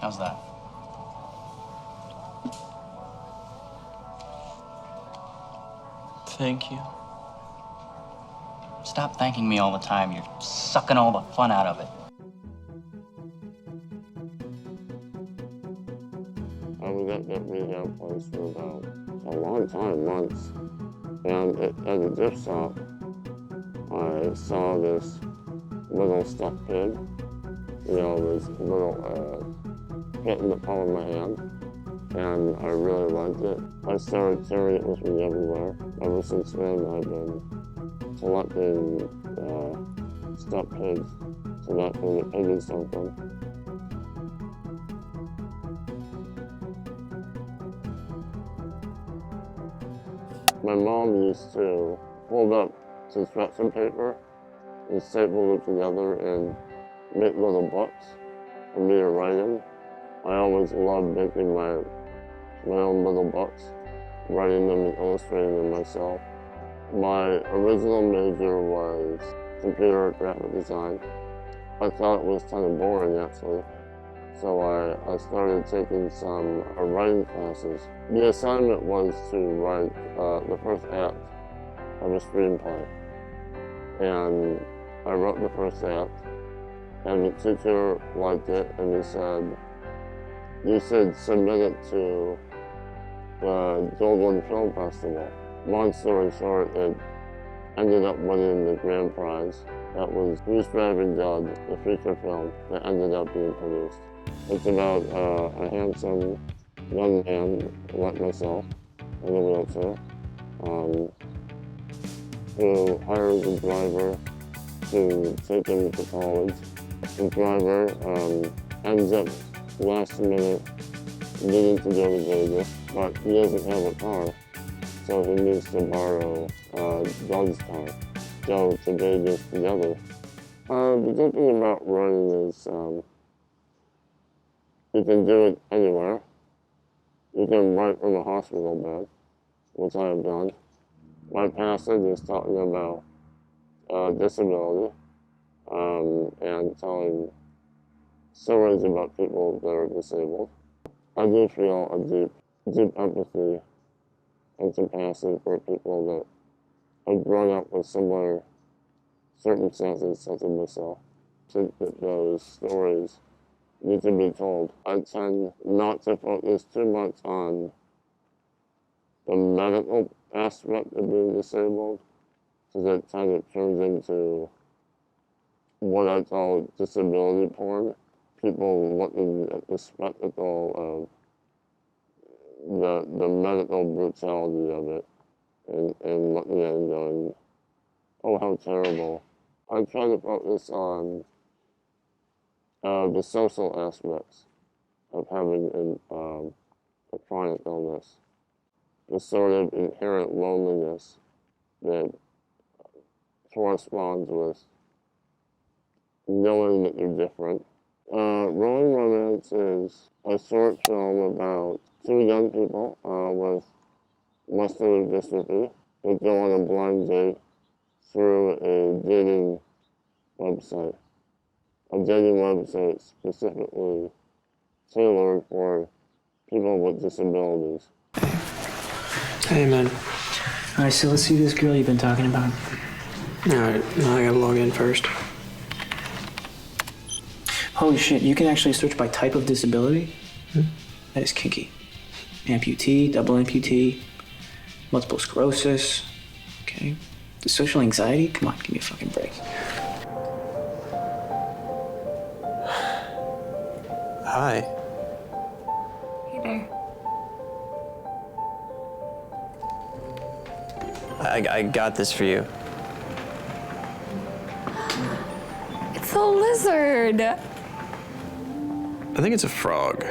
How's that? Thank you. Stop thanking me all the time. You're sucking all the fun out of it. I was at that rehab place for about a long time, months. And at a gift shop, I saw this little stuffed pig. You know, this little pit in the palm of my hand. And I really liked it. I started carrying it with me everywhere. Ever since then, I've been collecting stuffed pigs, collecting the pig and something. My mom used to fold up construction paper and staple it together and make little books for me to write in. I always loved making my own little books, writing them and illustrating them myself. My original major was computer graphic design. I thought it was kind of boring actually, so I started taking some writing classes. The assignment was to write the first act of a screenplay. And I wrote the first act, and the teacher liked it, and he said, "You should submit it to the Golden Film Festival." Long story short, it ended up winning the grand prize. That was Who's Driving Doug, the feature film that ended up being produced. It's about a handsome young man like myself in a wheelchair who hires a driver to take him to college. The driver ends up last minute needing to go to Vegas, but he doesn't have a car, so he needs to borrow Doug's car, go to Vegas together. The good thing about running is you can do it anywhere. You can write from a hospital bed, which I have done. My passage is talking about disability and telling stories about people that are disabled. I do feel a deep empathy and compassion for people that have grown up with similar circumstances such as myself. I think that those stories need to be told. I tend not to focus too much on the medical aspect of being disabled, because it kind of turns into what I call disability porn. People looking at the spectacle of the medical brutality of it and looking at it and going, oh, how terrible. I try to focus on the social aspects of having a chronic illness. The sort of inherent loneliness that corresponds with knowing that you're different. Rolling Romance is a short film about two young people with muscular dystrophy that go on a blind date through a dating website. A dating website specifically tailored for people with disabilities. Hey, man. All right, so let's see this girl you've been talking about. All right, now I gotta log in first. Holy shit, you can actually search by type of disability? That is kinky. Amputee, double amputee, multiple sclerosis. Okay. The social anxiety? Come on, give me a fucking break. Hi. Hey there. I got this for you. It's a lizard. I think it's a frog.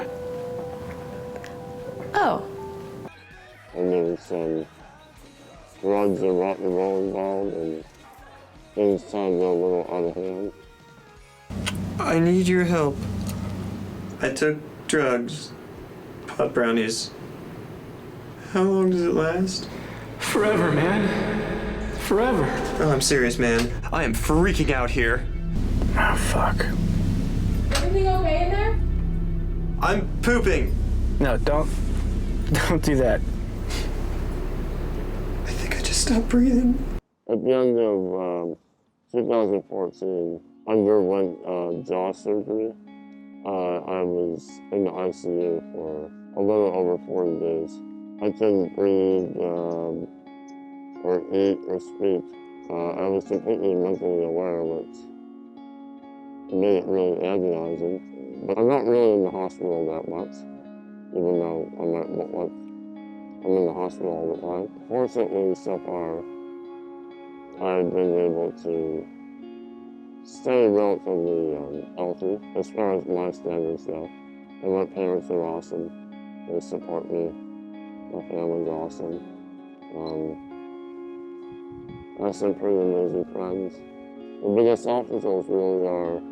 Oh. And there was some drugs and rock and roll involved, and things started to go a little out of hand. I need your help. I took drugs, pot brownies. How long does it last? Forever, man. Forever. Oh, I'm serious, man. I am freaking out here. Oh, fuck. Everything okay in there? I'm pooping. No, don't do that. I think I just stopped breathing. At the end of 2014, I underwent jaw surgery. I was in the ICU for a little over 40 days. I couldn't breathe or eat or speak. I was completely mentally aware, which made it really agonizing. But I'm not really in the hospital that much, even though I might look like I'm in the hospital all the time. Fortunately, so far, I've been able to stay relatively healthy as far as my standards go. And my parents are awesome. They support me. My family's awesome. I have some pretty amazing friends. The biggest obstacles really are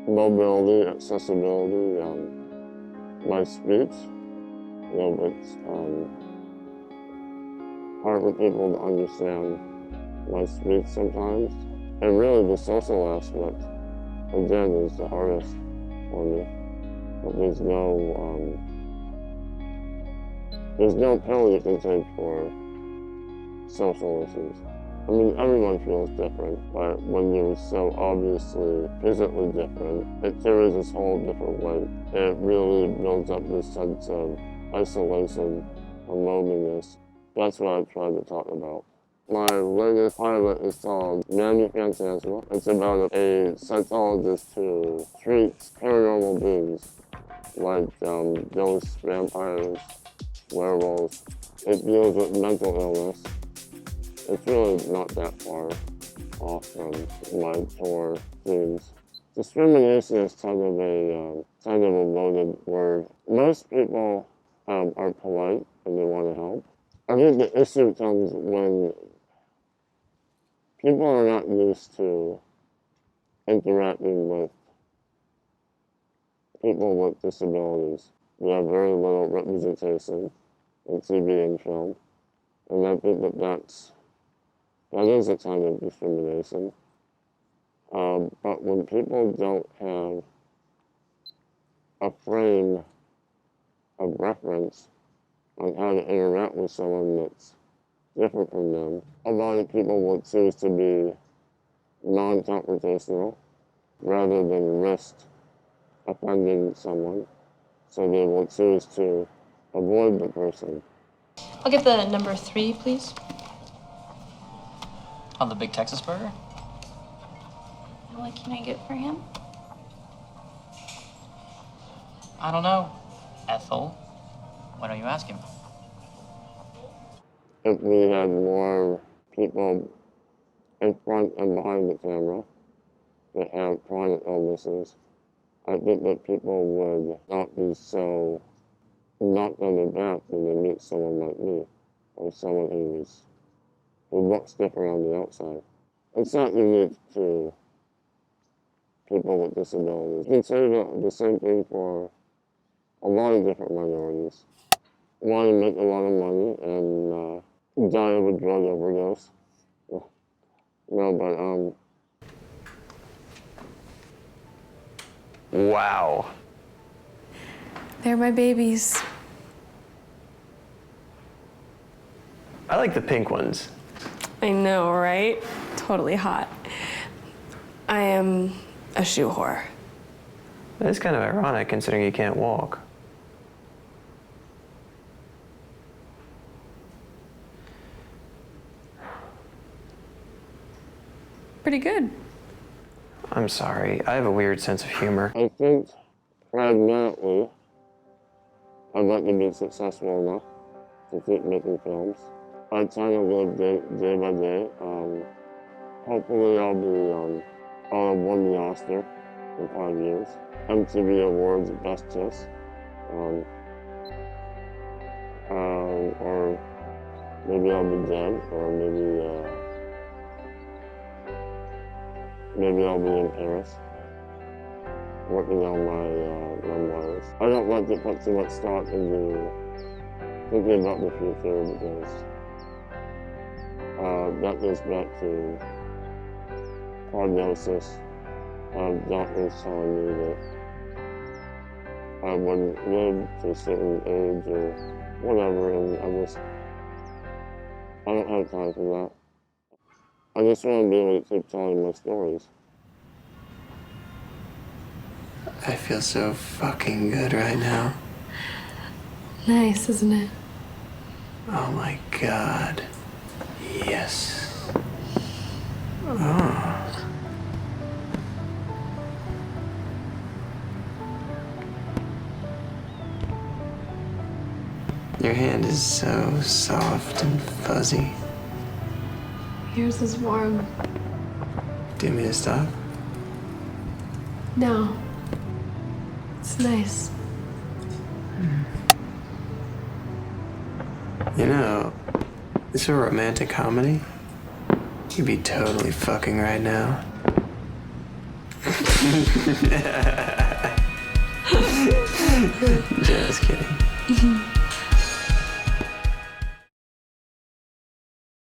mobility, accessibility, my speech. You know, it's hard for people to understand my speech sometimes. And really the social aspect, again, is the hardest for me. But there's no pill you can take for social issues. I mean, everyone feels different, but when you're so obviously physically different, it carries this whole different weight. It really builds up this sense of isolation and loneliness. That's what I tried to talk about. My latest pilot is called Mammy Phantasma. It's about a psychologist who treats paranormal beings like ghosts, vampires, werewolves. It deals with mental illness. It's really not that far off from my core themes. Discrimination is kind of a loaded word. Most people are polite and they want to help. I think the issue comes when people are not used to interacting with people with disabilities. We have very little representation in TV and film, and I think that is a kind of discrimination. But when people don't have a frame of reference on how to interact with someone that's different from them, a lot of people will choose to be non-confrontational rather than risk offending someone. So they will choose to avoid the person. I'll get the number 3, please. On the big Texas burger? What can I get for him? I don't know. Ethel. Why don't you ask him? If we had more people in front and behind the camera that have chronic illnesses, I think that people would not be so knocked on the back when they meet someone like me, or someone who looks different on the outside. It's not unique to people with disabilities. You can say the same thing for a lot of different minorities. Want to make a lot of money and die of a drug overdose. No, but Wow. They're my babies. I like the pink ones. I know, right? Totally hot. I am a shoe whore. That's kind of ironic considering you can't walk. Pretty good. I'm sorry, I have a weird sense of humor. I think pragmatically, I'd like to be successful enough to keep making films. I try to live day by day. Hopefully I'll have won the Oscar in 5 years. MTV Awards Best Kiss. Or maybe I'll be dead, or maybe I'll be in Paris, working on my memoirs. I don't like to put too much stock into thinking about the future because that goes back to prognosis. Doctors telling me that I wouldn't live to a certain age or whatever, and I don't have time for that. I just want to be able to keep telling my stories. I feel so fucking good right now. Nice, isn't it? Oh my god. Yes. Oh. Your hand is so soft and fuzzy. Yours is warm. Do you want me to stop? No. It's nice. You know, this is a romantic comedy. You'd be totally fucking right now. Just kidding.